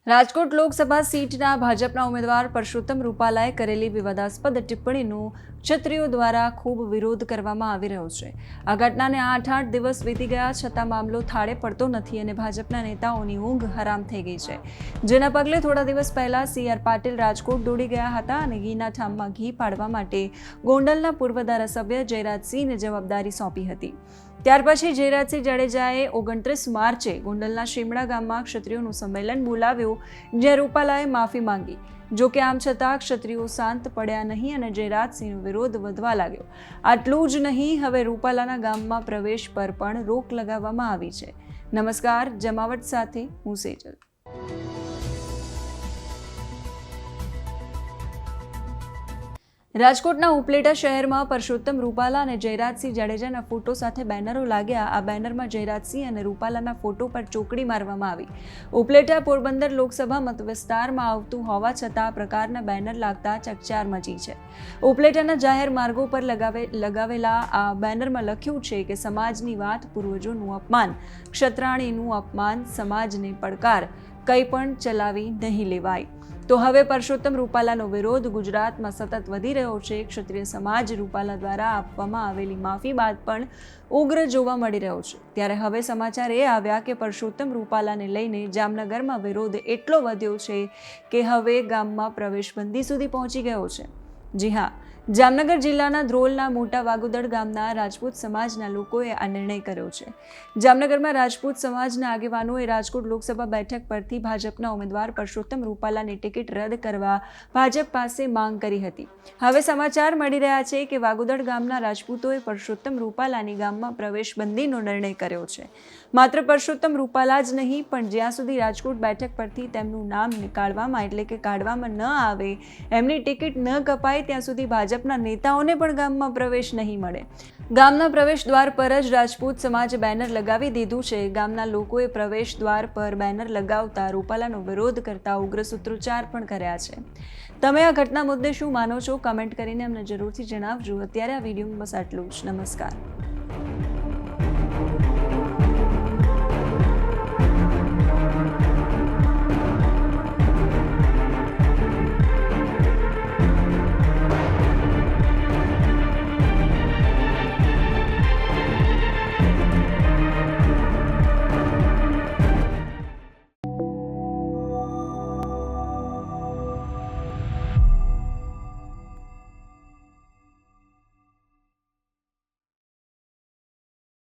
રાજકોટ લોકસભા સીટના ભાજપના ઉમેદવાર પરસોત્તમ રૂપાલાએ કરેલી વિવાદાસ્પદ ટિપ્પણીનો ક્ષત્રિયો દ્વારા ખૂબ વિરોધ કરવામાં આવી રહ્યો છે. આ ઘટનાને 8 દિવસ વીતી ગયા છતાં મામલો થાળે પડતો નથી અને ભાજપના નેતાઓની ઊંઘ હરામ થઈ ગઈ છે. જેના પગલે થોડા દિવસ પહેલા CR પાટીલ રાજકોટ દોડી ગયા હતા અને ઘીના ઠામમાં ઘી પાડવા માટે ગોંડલના પૂર્વ ધારાસભ્ય જયરાજસિંહને જવાબદારી સોંપી હતી. ત્યાર પછી જયરાજસિંહ જાડેજાએ 29 માર્ચે ગોંડલના શીમડા ગામમાં ક્ષત્રિયોનું સંમેલન બોલાવ્યું, જ્યાં રૂપાલાએ માફી માંગી. જો કે આમ છતાં ક્ષત્રિયો શાંત પડ્યા નહીં અને જયરાજસિંહનો વિરોધ વધવા લાગ્યો. આટલું જ નહીં, હવે રૂપાલાના ગામમાં પ્રવેશ પર પણ રોક લગાવવામાં આવી છે. નમસ્કાર, જમાવટ સાથે હું સેજલ. રાજકોટના ઉપલેટા શહેરમાં પરસોત્તમ રૂપાલા અને જયરાજસિંહ જાડેજાના ફોટો સાથે બેનરો લાગ્યા. આ બેનરમાં જયરાજસિંહ અને રૂપાલાના ફોટો પર ચોકડી મારવામાં આવી. ઉપલેટા પોરબંદર લોકસભા મતવિસ્તારમાં આવતું હોવા છતાં આ પ્રકારના બેનર લાગતા ચકચાર મચી છે. ઉપલેટાના જાહેર માર્ગો પર લગાવેલા આ બેનરમાં લખ્યું છે કે સમાજની વાત, પૂર્વજોનું અપમાન, ક્ષત્રાણીનું અપમાન, સમાજને પડકાર, કંઈ પણ ચલાવી નહીં લેવાય. તો હવે પરસોત્તમ રૂપાલાનો વિરોધ ગુજરાતમાં સતત વધી રહ્યો છે. ક્ષત્રિય સમાજ રૂપાલા દ્વારા આપવામાં આવેલી માફી બાદ પણ ઉગ્ર જોવા મળી રહ્યો છે. ત્યારે હવે સમાચાર એ આવ્યા કે પરસોત્તમ રૂપાલાને લઈને જામનગરમાં વિરોધ એટલો વધ્યો છે કે હવે ગામમાં પ્રવેશબંધી સુધી પહોંચી ગયો છે. જી હા, જામનગર જિલ્લાના ધ્રોલના મોટા વાગુદડ ગામના રાજપૂત સમાજના લોકોએ આ નિર્ણય કર્યો છે. જામનગરમાં રાજપૂત સમાજના આગેવાનોએ રાજકોટ લોકસભા બેઠક પરથી ભાજપના ઉમેદવાર પરસોત્તમ રૂપાલાની ટિકિટ રદ કરવા ભાજપ પાસે માંગ કરી હતી. હવે સમાચાર મળી રહ્યા છે કે વાગુદડ ગામના રાજપૂતોએ પરસોત્તમ રૂપાલાની ગામમાં પ્રવેશબંધીનો નિર્ણય કર્યો છે. માત્ર પરસોત્તમ રૂપાલા જ નહીં, પણ જ્યાં સુધી રાજકોટ બેઠક પરથી તેમનું નામ નીકાળવામાં એટલે કે કાઢવામાં ન આવે, એમની ટિકિટ ન કપાય ત્યાં સુધી ભાજપના નેતાઓને પણ ગામમાં પ્રવેશ નહીં મળે. ગામના પ્રવેશ દ્વાર પર જ રાજપૂત સમાજે બેનર લગાવી દીધું છે. ગામના લોકોએ પ્રવેશ દ્વાર પર બેનર લગાવતા રૂપાલાનો વિરોધ કરતા ઉગ્ર સૂત્રોચ્ચાર પણ કર્યા છે. તમે આ ઘટના મુદ્દે શું માનો છો? કમેન્ટ કરીને અમને જરૂરથી જણાવજો. અત્યારે આ વિડીયોમાં બસ આટલું જ. નમસ્કાર.